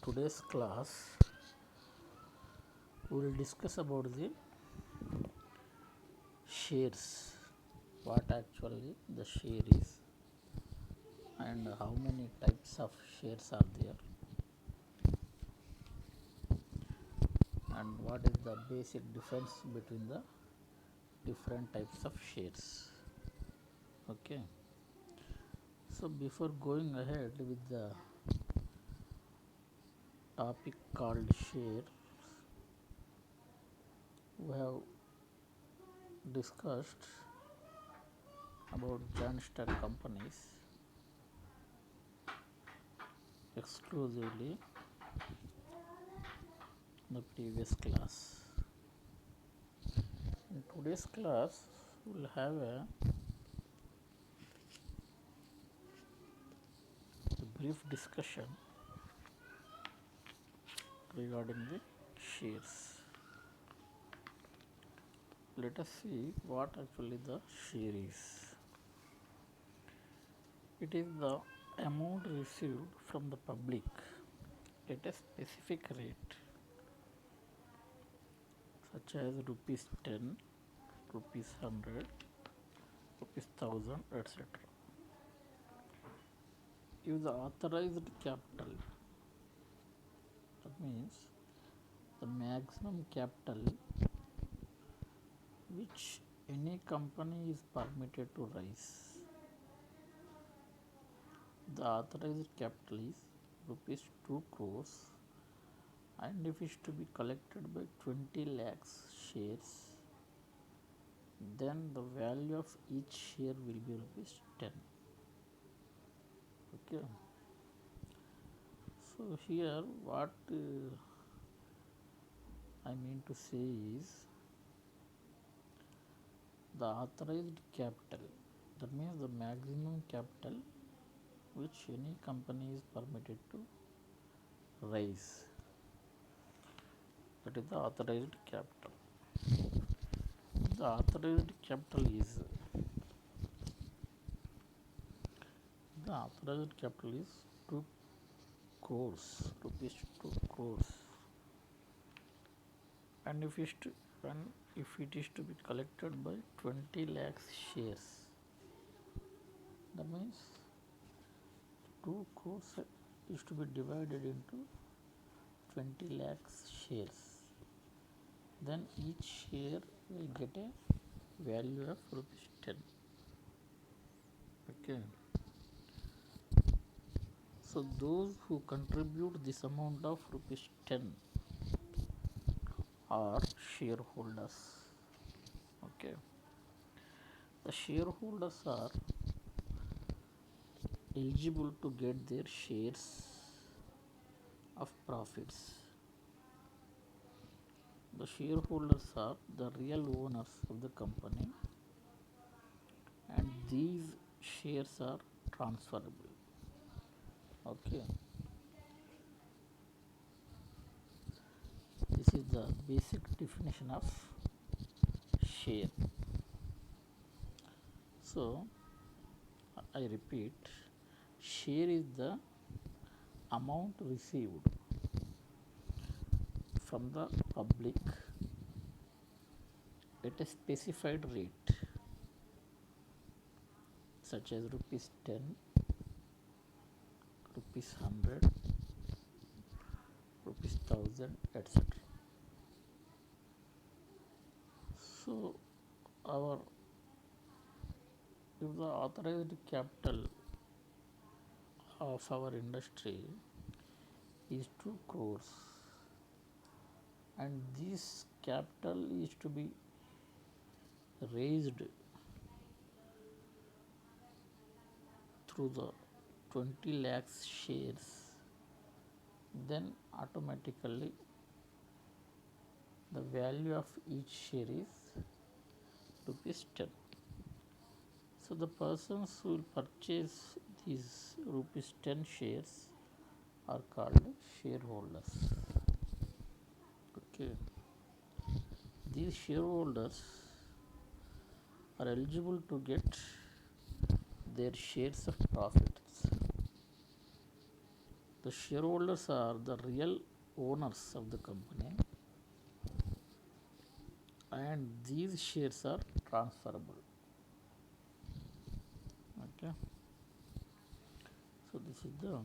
today's class we will discuss about the shares, what actually the share is and how many types of shares are there and what is the basic difference between the different types of shares. Okay, so before going ahead with the topic called share, we have discussed about joint stock companies exclusively in the previous class. In today's class, we will have a brief discussion regarding the shares. Let us see what actually the share is. It is the amount received from the public at a specific rate, such as rupees 10, rupees 100, rupees 1000, etc. If the authorized capital, that means the maximum capital which any company is permitted to raise. The authorized capital is rupees 2 crores and if it is to be collected by 20 lakhs shares, then the value of each share will be rupees 10. Okay. So here what I mean to say is the authorized capital, that means the maximum capital which any company is permitted to raise, that is the authorized capital. The authorized capital is 2 crores, rupees 2 crores, and if it is to be collected by 20 lakhs shares, that means 2 crores is to be divided into 20 lakhs shares, then each share will get a value of rupees 10. Okay, so those who contribute this amount of rupees 10 are shareholders. Okay, the shareholders are eligible to get their shares of profits. The shareholders are the real owners of the company and these shares are transferable. Okay, this is the basic definition of share. So I repeat, share is the amount received from the public at a specified rate, such as rupees 10, rupees 100, rupees 1000, etc. So our if the authorized capital of our industry is 2 crores and this capital is to be raised through the 20 lakhs shares, then automatically the value of each share is rupees 10. So the persons who will purchase these rupees 10 shares are called shareholders. Okay, these shareholders are eligible to get their shares of profits. The shareholders are the real owners of the company, and these shares are transferable. Okay, so this is the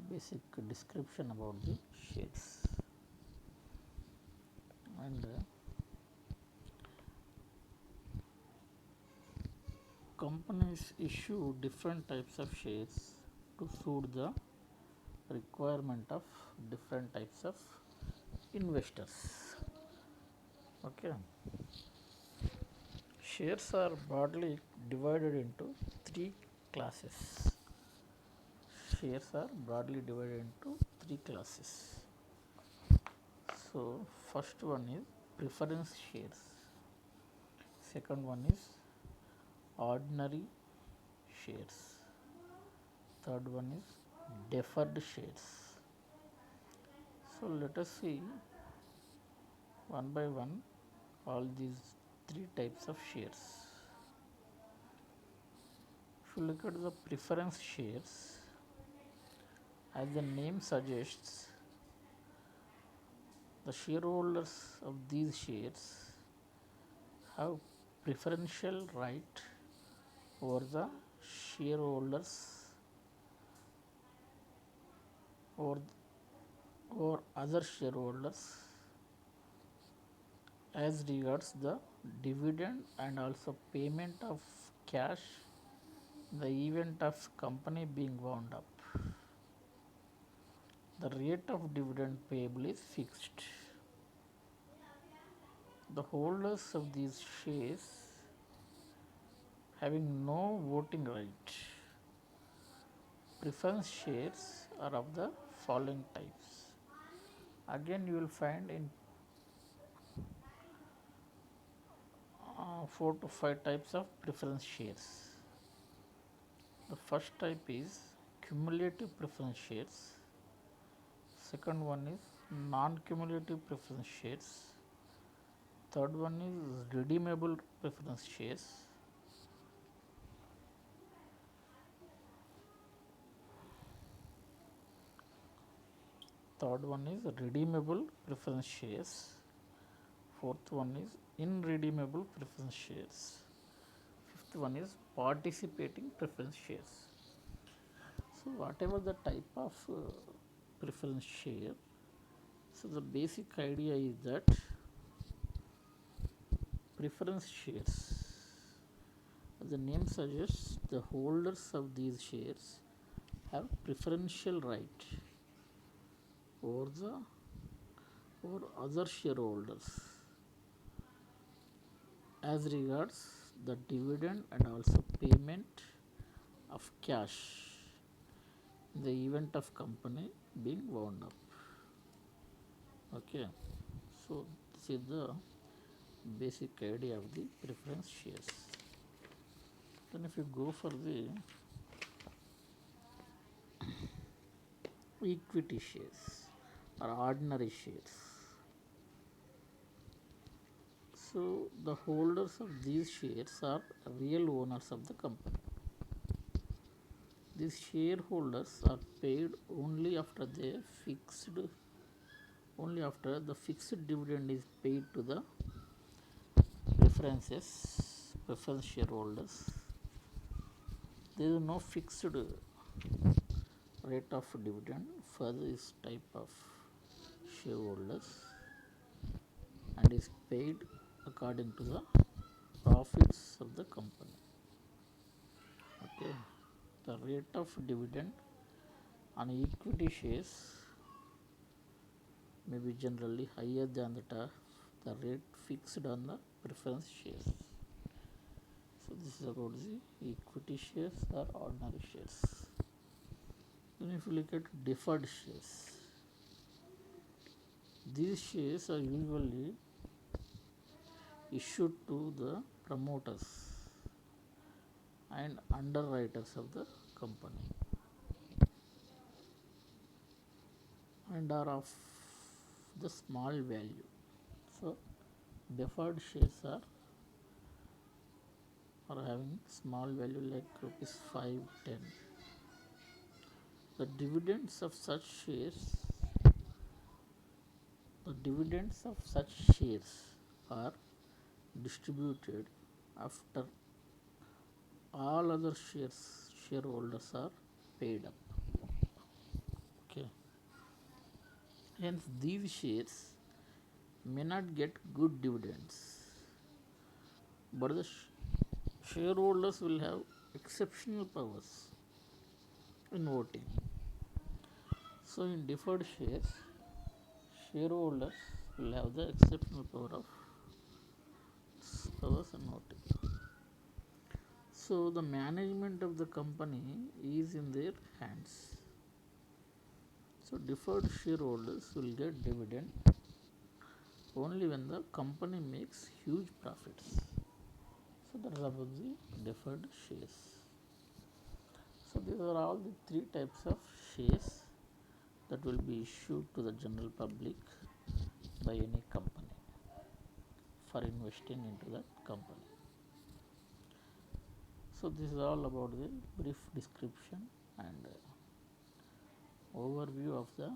basic description about the shares. And companies issue different types of shares to suit the requirement of different types of investors. Okay, shares are broadly divided into three classes. Shares are broadly divided into three classes. So first one is preference shares, second one is ordinary shares, third one is deferred shares. So let us see one by one all these three types of shares. If you look at the preference shares, as the name suggests, the shareholders of these shares have preferential right over the shareholders or other shareholders as regards the dividend and also payment of cash in the event of company being wound up. The rate of dividend payable is fixed. The holders of these shares having no voting right. Preference shares are of the following types. Again, you will find in 4 to 5 types of preference shares. The first type is cumulative preference shares. Second one is non-cumulative preference shares. Third one is redeemable preference shares. Third one is redeemable preference shares. Fourth one is irredeemable preference shares. Fifth one is participating preference shares. So whatever the type of preference share, so the basic idea is that preference shares, as the name suggests, the holders of these shares have preferential right over other shareholders as regards the dividend and also payment of cash in the event of company being wound up. Okay, so this is the basic idea of the preference shares. Then if you go for the equity shares or ordinary shares, so the holders of these shares are real owners of the company. These shareholders are paid only after the fixed dividend is paid to the preference shareholders. There is no fixed rate of dividend for this type of shareholders and is paid according to the profits of the company. Okay, the rate of dividend on equity shares may be generally higher than the rate fixed on the preference shares. So this is about the equity shares or ordinary shares. Then if you look at deferred shares, these shares are usually issued to the promoters and underwriters of the company and are of the small value. So deferred shares are having small value like rupees 5, 10. The dividends of such shares are distributed after all other shareholders are paid up. Okay. Hence, these shares may not get good dividends, but the shareholders will have exceptional powers in voting. So, in deferred shares, shareholders will have the exceptional powers in voting. So, the management of the company is in their hands. So, deferred shareholders will get dividend only when the company makes huge profits. So, that is about the deferred shares. So, these are all the three types of shares that will be issued to the general public by any company for investing into that company. So, this is all about the brief description and overview of the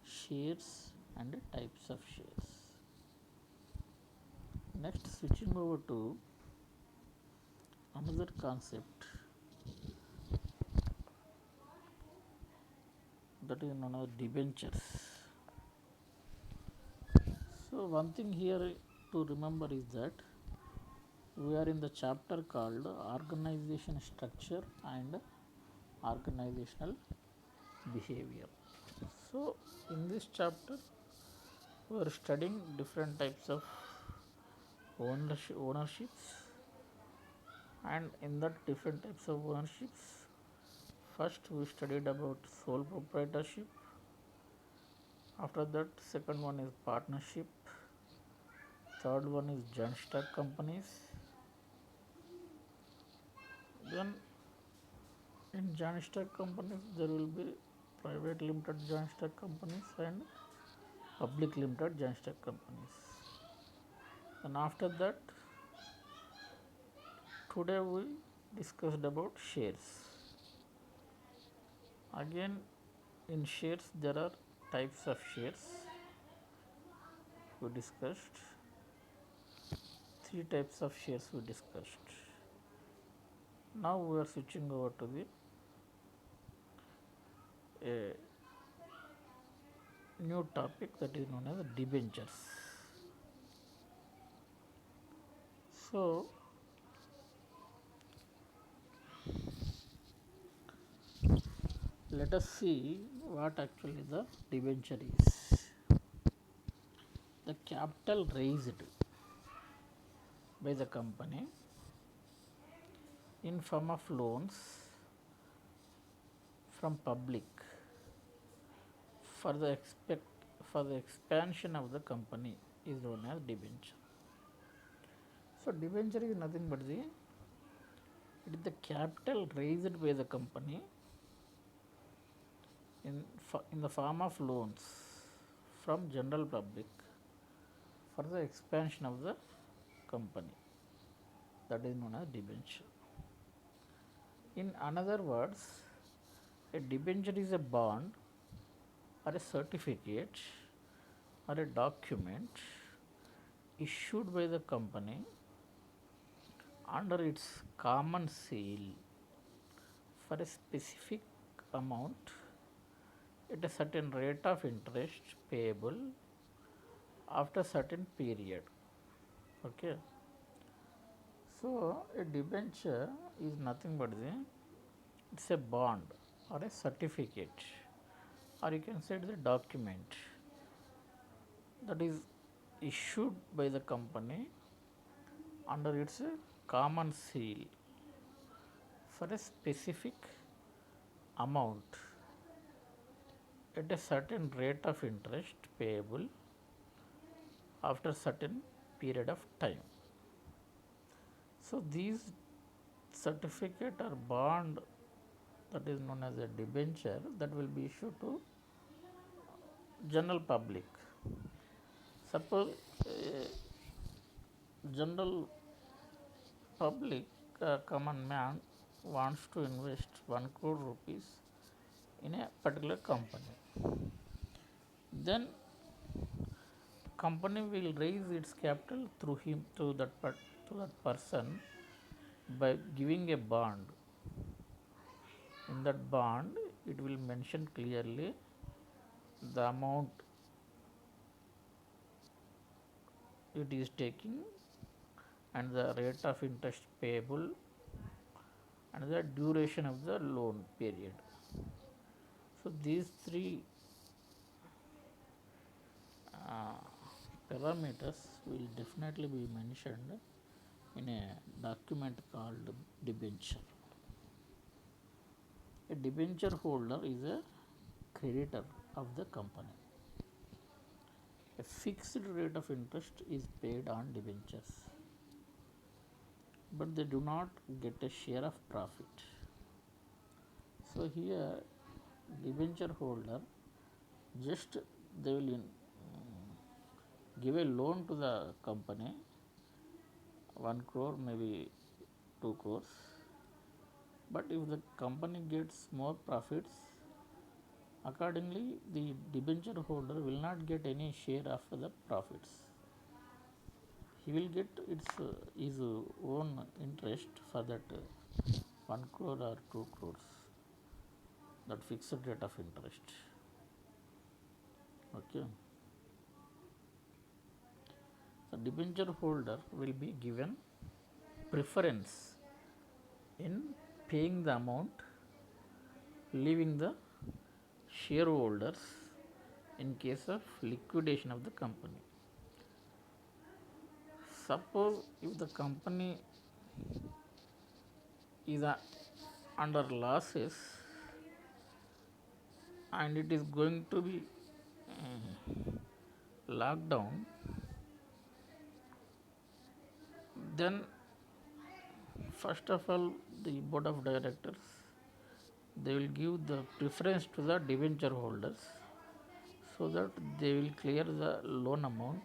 shares and types of shares. Next, switching over to another concept that is known as debentures. So, one thing here to remember is that we are in the chapter called organization structure and organizational behavior. So, in this chapter, we are studying different types of ownerships, and in that different types of ownerships, first we studied about sole proprietorship. After that, second one is partnership. Third one is joint stock companies. Then in joint stock companies, there will be private limited joint stock companies and public limited joint stock companies. And after that, today we discussed about shares. Again, in shares, there are types of shares. We discussed three types of shares we discussed. Now we are switching over to the new topic that is known as debentures. So, let us see what actually the debenture is. The capital raised by the company in form of loans from public for the expansion of the company is known as debenture. So, debenture is nothing but it is the capital raised by the company in the form of loans from general public for the expansion of the company, that is known as debenture. In another words, a debenture is a bond or a certificate or a document issued by the company under its common seal for a specific amount at a certain rate of interest payable after certain period. Okay. So, a debenture is nothing but it's a bond or a certificate, or you can say it is a document that is issued by the company under its common seal for a specific amount at a certain rate of interest payable after certain period of time. So, these certificate or bond that is known as a debenture that will be issued to general public. Suppose general public common man wants to invest 1 crore rupees in a particular company. Then company will raise its capital through him to that person by giving a bond. In that bond, it will mention clearly the amount it is taking and the rate of interest payable and the duration of the loan period. So these three parameters will definitely be mentioned in a document called debenture. A debenture holder is a creditor of the company. A fixed rate of interest is paid on debentures, but they do not get a share of profit. So here, debenture holder just they will give a loan to the company, 1 crore, maybe 2 crores. But if the company gets more profits, accordingly the debenture holder will not get any share of the profits. He will get his own interest for that 1 crore or 2 crores, that fixed rate of interest. Okay. The debenture holder will be given preference in paying the amount, leaving the shareholders in case of liquidation of the company. Suppose if the company is under losses and it is going to be locked down, then first of all the board of directors they will give the preference to the debenture holders so that they will clear the loan amount.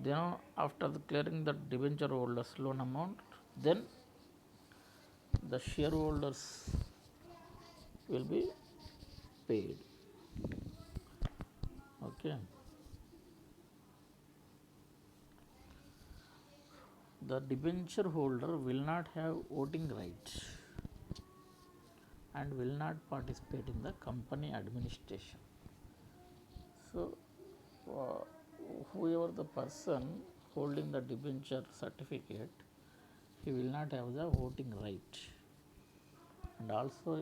Then after clearing the debenture holders loan amount, then the shareholders will be paid. Okay. The debenture holder will not have voting rights and will not participate in the company administration. So whoever the person holding the debenture certificate, he will not have the voting right, and also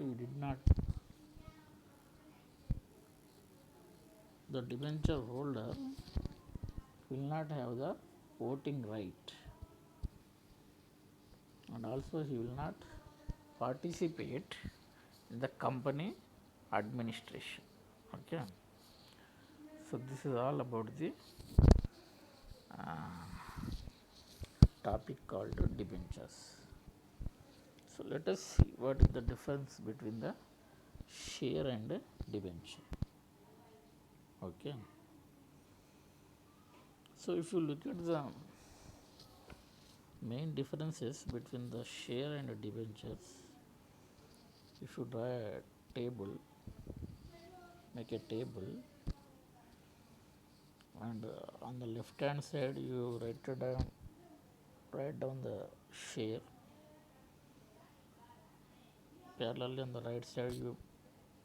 the debenture holder will not have the voting right, and also he will not participate in the company administration. Okay. So this is all about the topic called debentures. So let us see what is the difference between the share and debenture. Okay. So if you look at the main differences between the share and debentures, if you draw a table, make a table, and on the left hand side you write down the share, parallelly on the right side you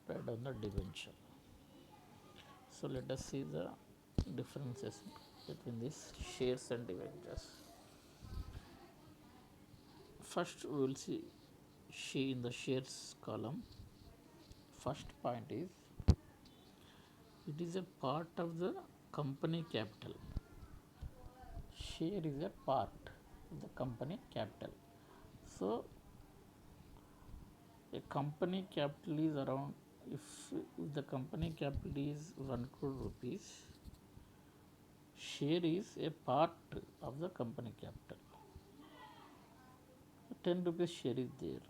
write down the debenture. So let us see the differences between these shares and debentures. First we will see in the shares column. First point is it is a part of the company capital. Share is a part of the company capital. So a company capital is around, if the company capital is 1 crore rupees, share is a part of the company capital. 10 rupees share is there,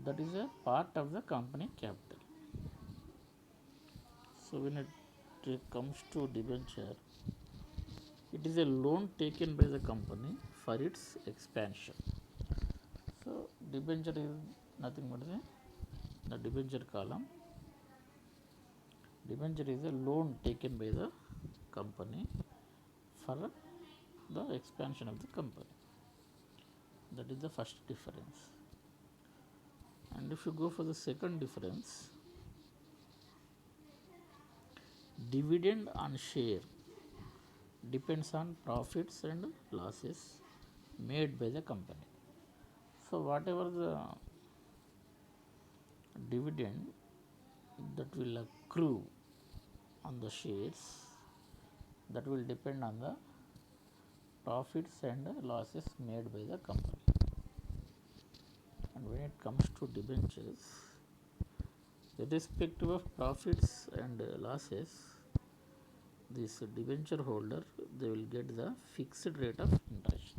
that is a part of the company capital. So when it comes to debenture, it is a loan taken by the company for its expansion. So debenture is nothing but the debenture column, debenture is a loan taken by the company for the expansion of the company. That is the first difference. And if you go for the second difference, dividend on share depends on profits and losses made by the company. So whatever the dividend that will accrue on the shares, that will depend on the profits and losses made by the company. And when it comes to debentures, irrespective of profits and losses, this debenture holder, they will get the fixed rate of interest.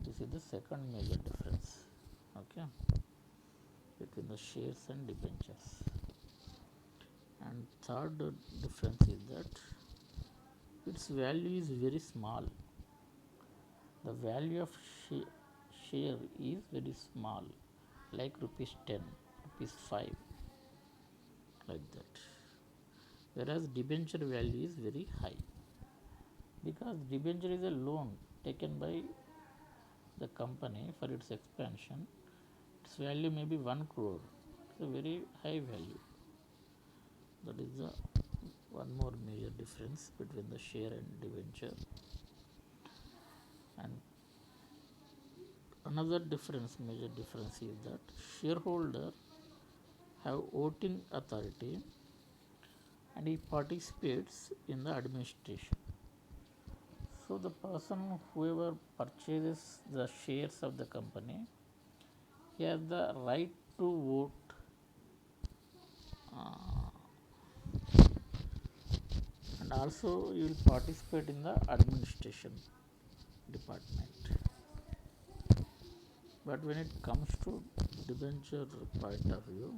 This is the second major difference, okay, between the shares and debentures. And third difference is that its value is very small. The value of share is very small, like rupees 10, rupees 5, like that. Whereas debenture value is very high, because debenture is a loan taken by the company for its expansion. Its value may be 1 crore. It's a very high value. That is the one more major difference between the share and debenture. And another major difference is that shareholder have voting authority and he participates in the administration. So the person whoever purchases the shares of the company, he has the right to vote and also you will participate in the administration department. But when it comes to debenture point of view,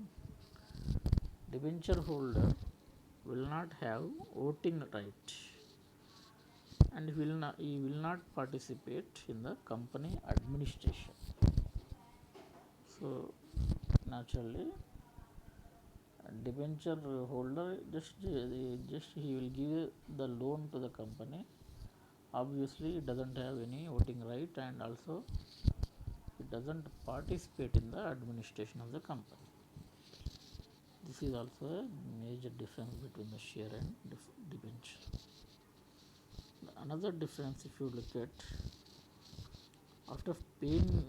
debenture holder will not have voting right and he will not participate in the company administration. So naturally, debenture holder just he will give the loan to the company. Obviously, it doesn't have any voting right and also it doesn't participate in the administration of the company. This is also a major difference between the share and debenture. Another difference, if you look at, after paying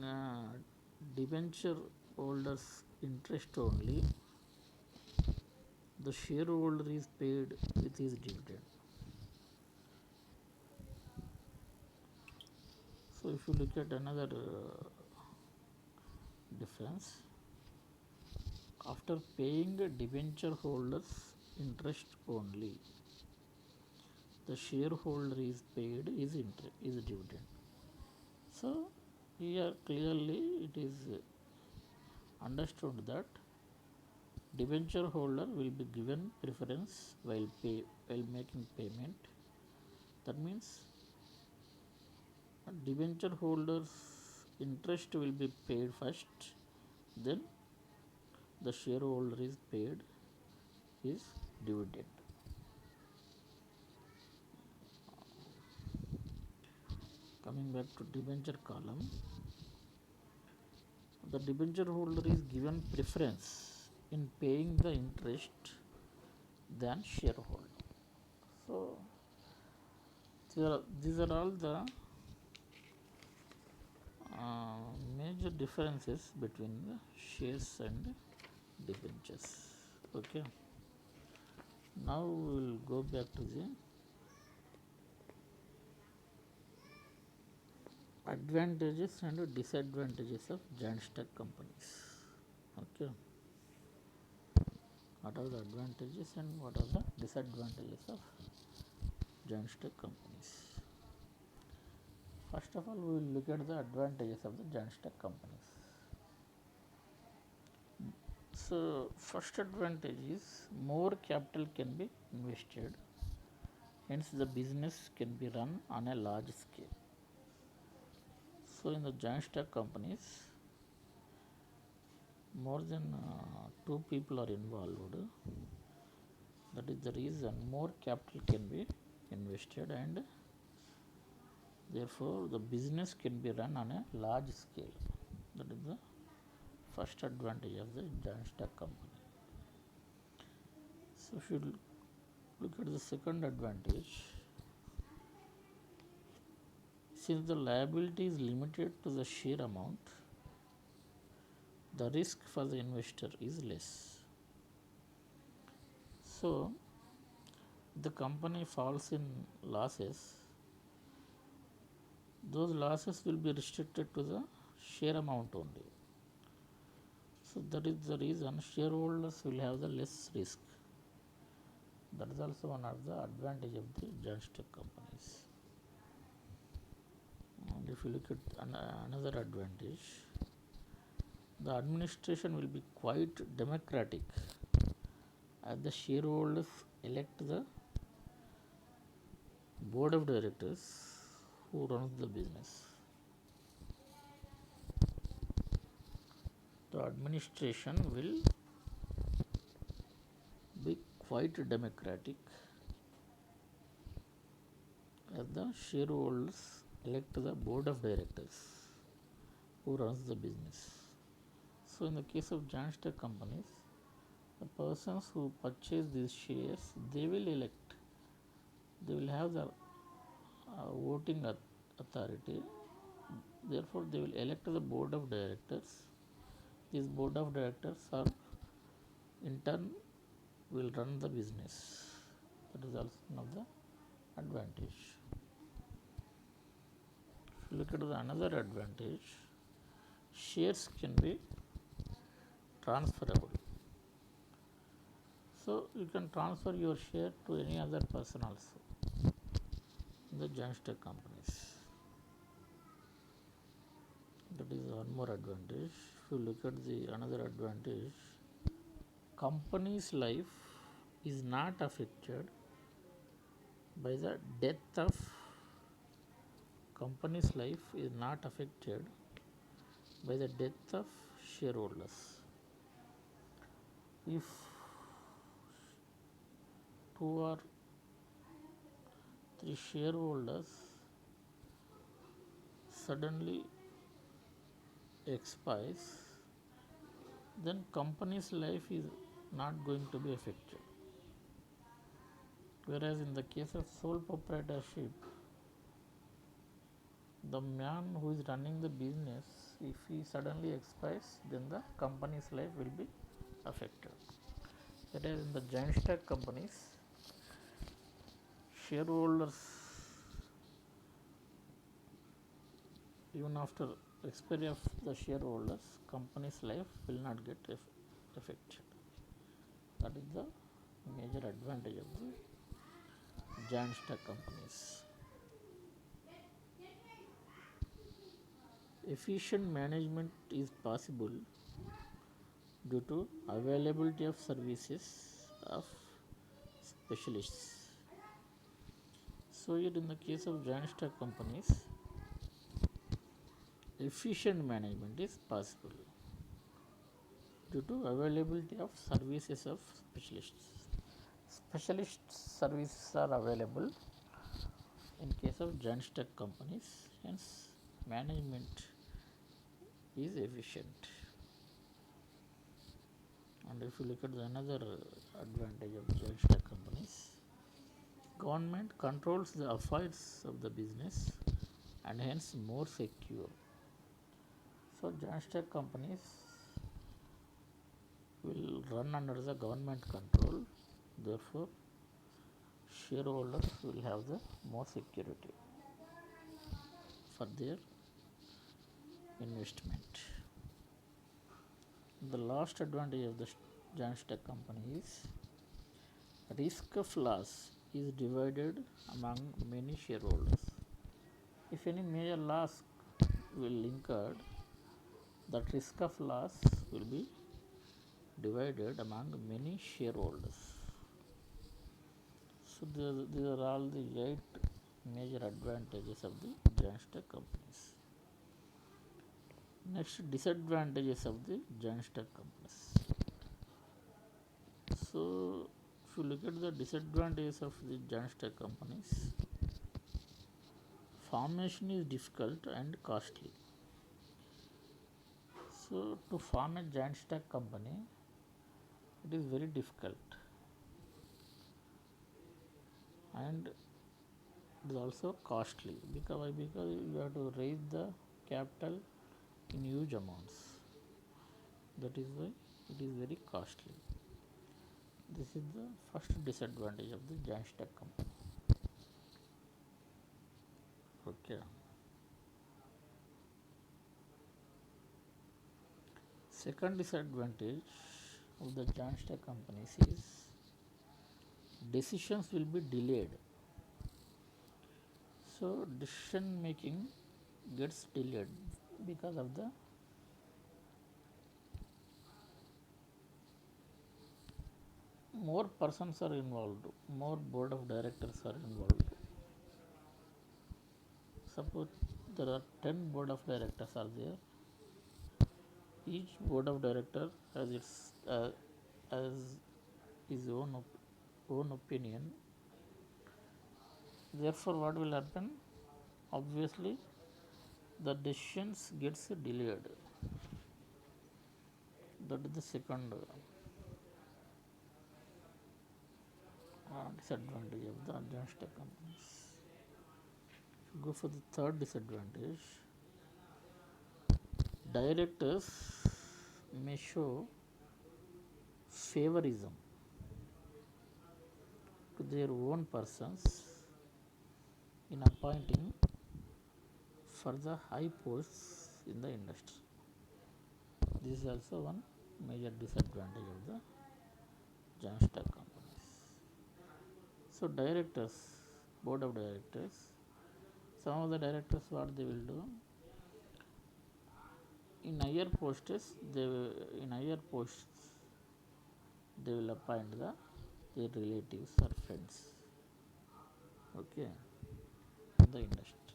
debenture holders interest only, the shareholder is paid with his dividend. So if you look at another difference, after paying debenture holders interest only, the shareholder is paid his dividend. So here clearly it is understood that debenture holder will be given preference while making payment. That means debenture holders interest will be paid first, then the shareholder is paid his dividend. Coming back to debenture column, the debenture holder is given preference in paying the interest than shareholder. So these are all the major differences between the shares and debentures. Okay. Now we will go back to the advantages and disadvantages of joint stock companies. Okay. What are the advantages and what are the disadvantages of joint stock companies? First of all, we will look at the advantages of the joint stock companies. So first advantage is more capital can be invested, hence the business can be run on a large scale. So in the joint stock companies, more than two people are involved, that is the reason more capital can be invested, and therefore the business can be run on a large scale. That is the first advantage of the joint stock company. So if you look at the second advantage, since the liability is limited to the share amount, the risk for the investor is less. So the company falls in losses, those losses will be restricted to the share amount only. So that is the reason shareholders will have the less risk. That is also one of the advantage of the joint stock companies. And if you look at another advantage, the administration will be quite democratic as the shareholders elect the board of directors who runs the business. The administration will be quite democratic as the shareholders elect the board of directors who runs the business. So in the case of joint stock companies, the persons who purchase these shares, they will elect, they will have the voting authority. Therefore they will elect the board of directors. These board of directors are in turn will run the business. That is also one of the advantage. If you look at another advantage, shares can be transferable. So you can transfer your share to any other person also in the joint stock companies. That is one more advantage. If you look at the another advantage, company's life is not affected by the death of company's life is not affected by the death of shareholders. If two or three shareholders suddenly expires, then company's life is not going to be affected. Whereas in the case of sole proprietorship, the man who is running the business, if he suddenly expires, then the company's life will be affected. Whereas in the joint stock companies, shareholders, even after expiry of the shareholders, company's life will not get affected. That is the major advantage of the joint stock companies. Efficient management is possible due to availability of services of specialists. So here in the case of joint stock companies, efficient management is possible due to availability of services of specialists. Specialist services are available in case of joint stock companies, hence management is efficient. And if you look at another advantage of joint stock companies, government controls the affairs of the business and hence more secure. So joint stock companies will run under the government control, therefore shareholders will have the more security for their investment. The last advantage of the joint stock company is risk of loss is divided among many shareholders. If any major loss will incurred, that risk of loss will be divided among many shareholders. So these are all the 8 major advantages of the joint stock companies. Next, disadvantages of the joint stock companies. So, if you look at the disadvantages of the joint stock companies, formation is difficult and costly. So, to form a joint stock company, it is very difficult and it is also costly. Because you have to raise the capital in huge amounts. That is why it is very costly. This is the first disadvantage of the joint stock company. Okay. Second disadvantage of the joint stock companies is decisions will be delayed. So decision making gets delayed because of the more persons are involved, more board of directors are involved. Suppose there are 10 board of directors are there. Each board of director has his own opinion. Therefore, what will happen? Obviously, the decisions gets delayed. That is the second disadvantage of the joint stock companies. Go for the third disadvantage. Directors may show favorism to their own persons in appointing for the high posts in the industry. This is also one major disadvantage of the joint stock companies. So directors, board of directors, some of the directors what they will do in higher posts, they will appoint their relatives or friends. Okay, in the industry.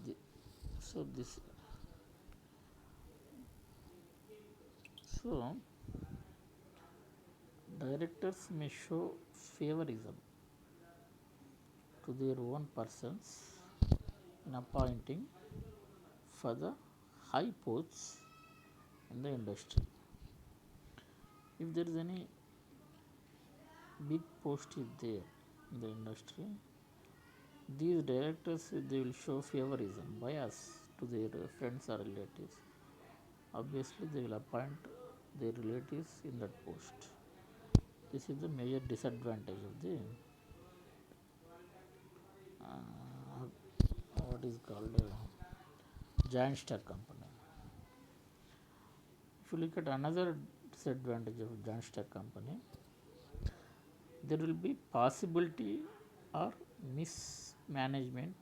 The, so this so directors may show favorism to their own persons in appointing for the high posts in the industry. If there is any big post is there in the industry, these directors they will show favorism, bias to their friends or relatives. Obviously, they will appoint their relatives in that post. This is the major disadvantage of the what is called joint stock company. If you look at another disadvantage of joint stock company, there will be possibility or mismanagement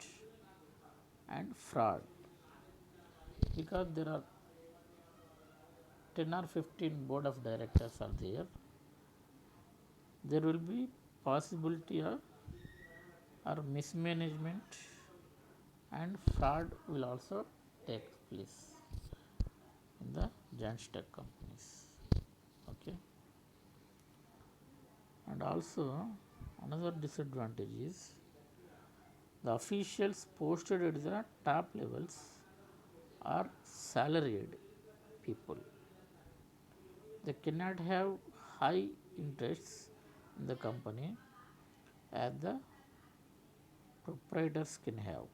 and fraud, because there are 10 or 15 board of directors are there will be possibility of or mismanagement and fraud will also take place in the joint stock companies. Okay, and also another disadvantage is the officials posted at the top levels are salaried people. They cannot have high interests in the company as the proprietors can have.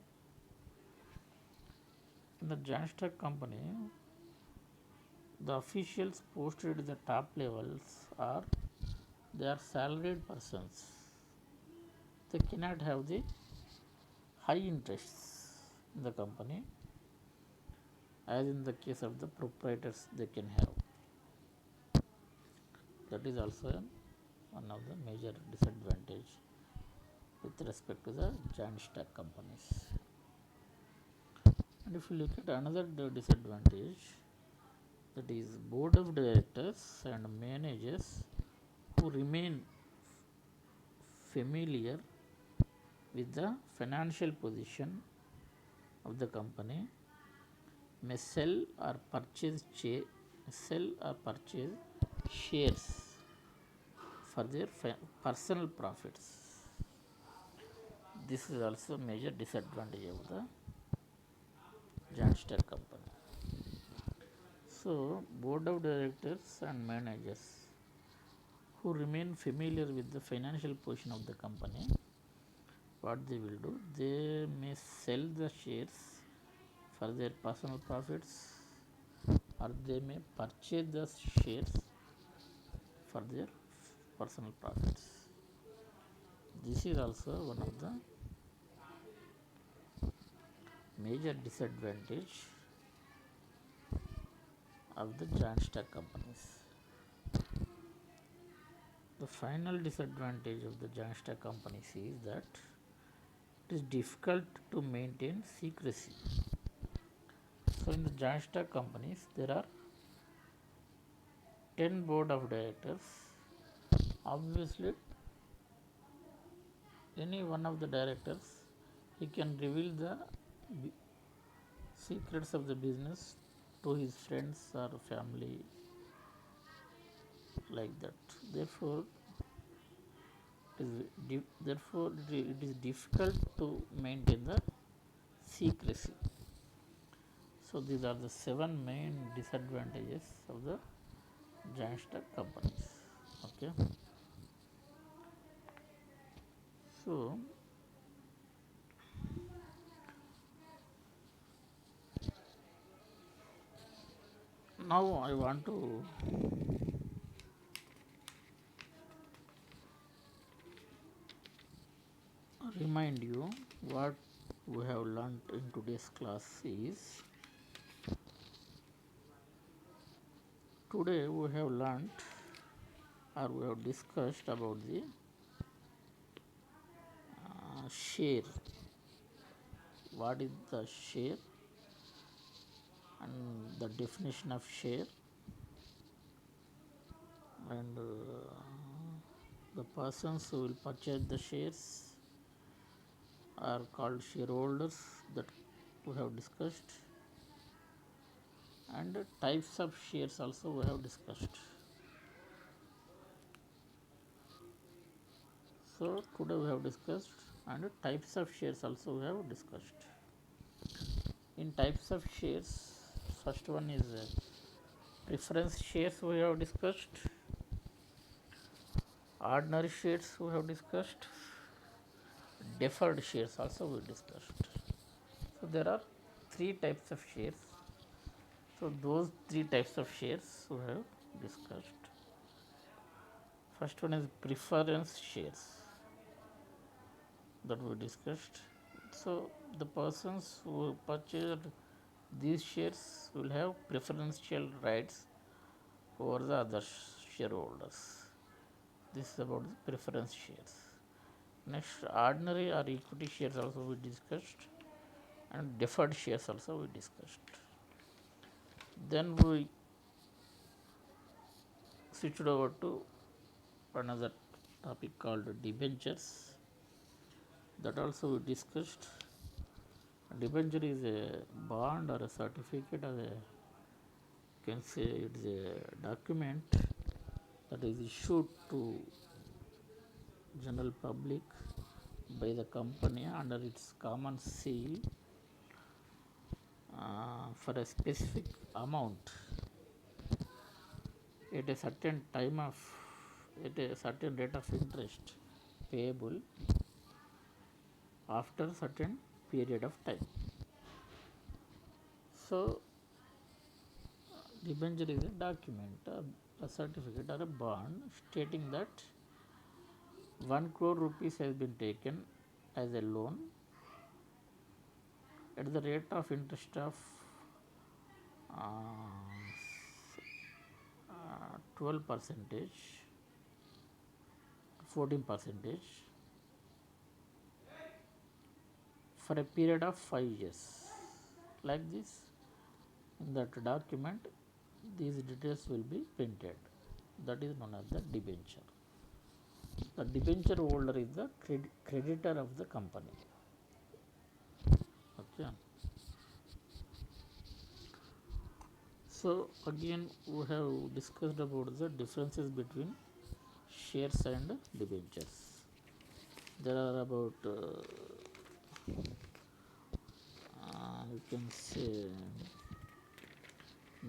In the joint stock company, the officials posted at the top levels are they are salaried persons. They cannot have the high interests in the company as in the case of the proprietors they can have. That is also one of the major disadvantage with respect to the joint stock companies. And if you look at another disadvantage, that is board of directors and managers who remain familiar with the financial position of the company may sell or purchase shares for their personal profits. This is also a major disadvantage of the joint stock company. So, board of directors and managers who remain familiar with the financial position of the company, what they will do, they may sell the shares for their personal profits, or they may purchase the shares for their personal profits. This is also one of the major disadvantage of the joint stock companies. The final disadvantage of the joint stock companies is that it is difficult to maintain secrecy. So, in the joint stock companies, there are 10 board of directors. Obviously, any one of the directors, he can reveal the secrets of the business to his friends or family, like that. Therefore, it is difficult to maintain the secrecy. So, these are the 7 main disadvantages of the joint stock companies. Okay. So, now I want to remind you what we have learned in today's class is, today we have learned or we have discussed about the share. What is the share and the definition of share, and the persons who will purchase the shares are called shareholders, that we have discussed, and types of shares also we have discussed. So, today we have discussed, and types of shares also we have discussed. In types of shares, first one is preference shares we have discussed, ordinary shares we have discussed, deferred shares also we discussed. So, there are 3 types of shares. So, those 3 types of shares we have discussed. First one is preference shares, that we discussed. So, the persons who purchased these shares will have preferential rights over the other shareholders. This is about the preference shares. Next, ordinary or equity shares also we discussed, and deferred shares also we discussed. Then we switched over to another topic called debentures, that also we discussed. Debenture is a bond or a certificate, or you can say it is a document that is issued to general public by the company under its common seal for a specific amount at a certain time of, at a certain rate of interest payable after certain period of time. So, debenture is a document, a certificate or a bond stating that 1 crore rupees has been taken as a loan at the rate of interest of 12 percentage, 14 percentage for a period of 5 years. Like this, in that document, these details will be printed. That is known as the debenture. The debenture holder is the creditor of the company. Okay. So again we have discussed about the differences between shares and debentures. There are about you can say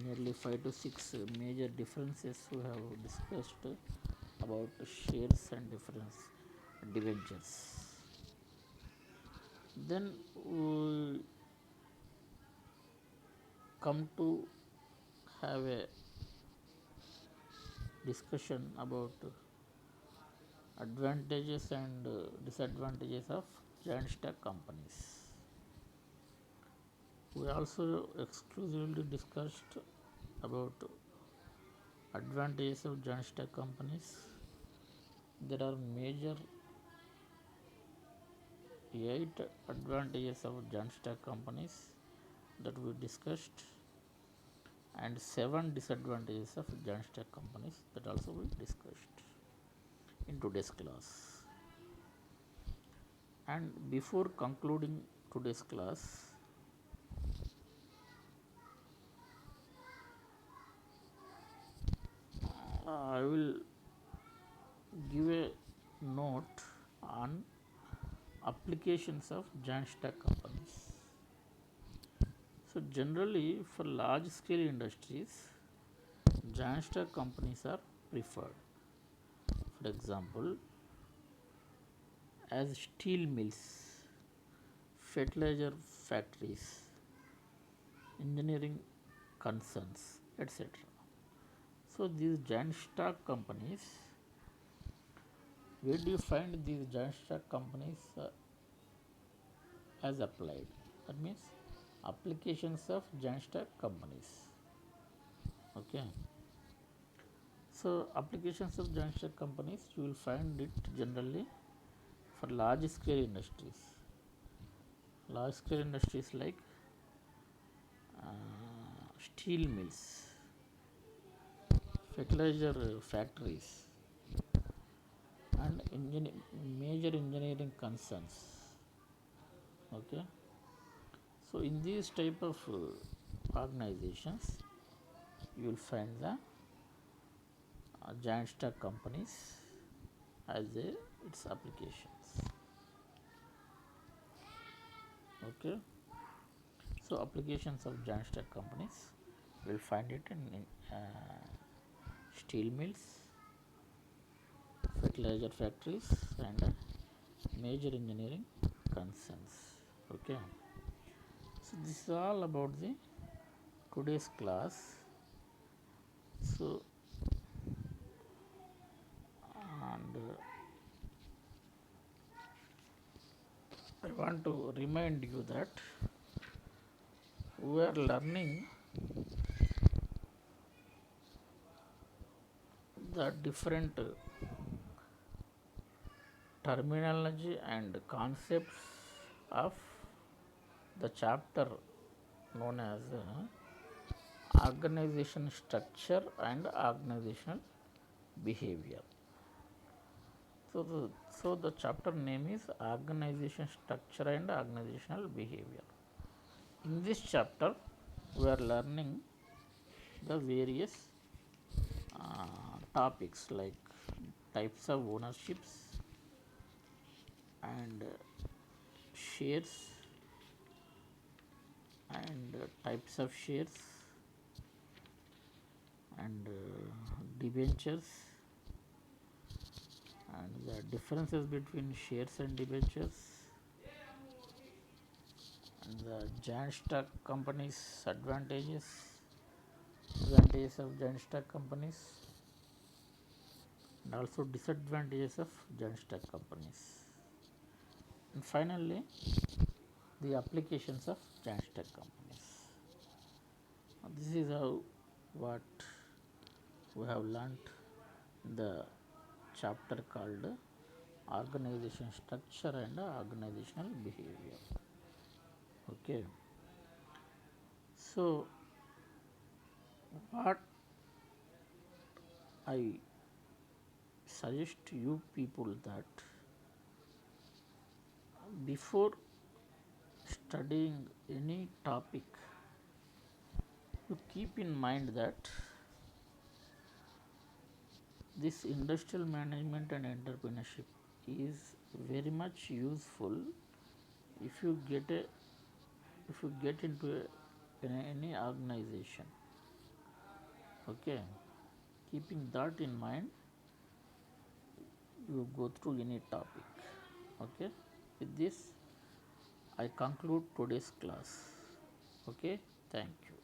nearly 5 to 6 major differences we have discussed about shares and difference debentures. Then we come to have a discussion about advantages and disadvantages of giant stock companies. We also exclusively discussed about advantages of giant stock companies. There are major 8 advantages of giant stock companies that we discussed, and 7 disadvantages of giant stock companies that also we discussed in today's class. And before concluding today's class, I will give a note on applications of giant stock companies. So generally for large scale industries, giant stock companies are preferred. For example, as steel mills, fertilizer factories, engineering concerns, etc. So these giant stock companies, where do you find these giant stock companies as applied? That means applications of giant stock companies. Okay. So applications of giant stock companies, you will find it generally for large scale industries. Large scale industries like steel mills, fertilizer factories, and major engineering concerns. Okay. So in these type of organizations, you will find the giant stock companies as its applications. Okay. So applications of giant stock companies, you will find it in steel mills, fertilizer factories, and major engineering concerns. Okay. So this is all about the today's class. So and I want to remind you that we are learning the different terminology and concepts of the chapter known as organization structure and organizational behavior. So the chapter name is organization structure and organizational behavior. In this chapter, we are learning the various topics like types of ownerships and shares and types of shares and debentures and the differences between shares and debentures and the giant stock companies advantages of giant stock companies and also disadvantages of giant stock companies, and finally the applications of giant stock companies. This is how what we have learnt in the chapter called organization structure and organizational behavior. Okay. So what I suggest you people that before studying any topic, You keep in mind that this industrial management and entrepreneurship is very much useful if you get into any organization. Okay, keeping that in mind, you go through any topic. Okay, with this I conclude today's class. Okay, thank you.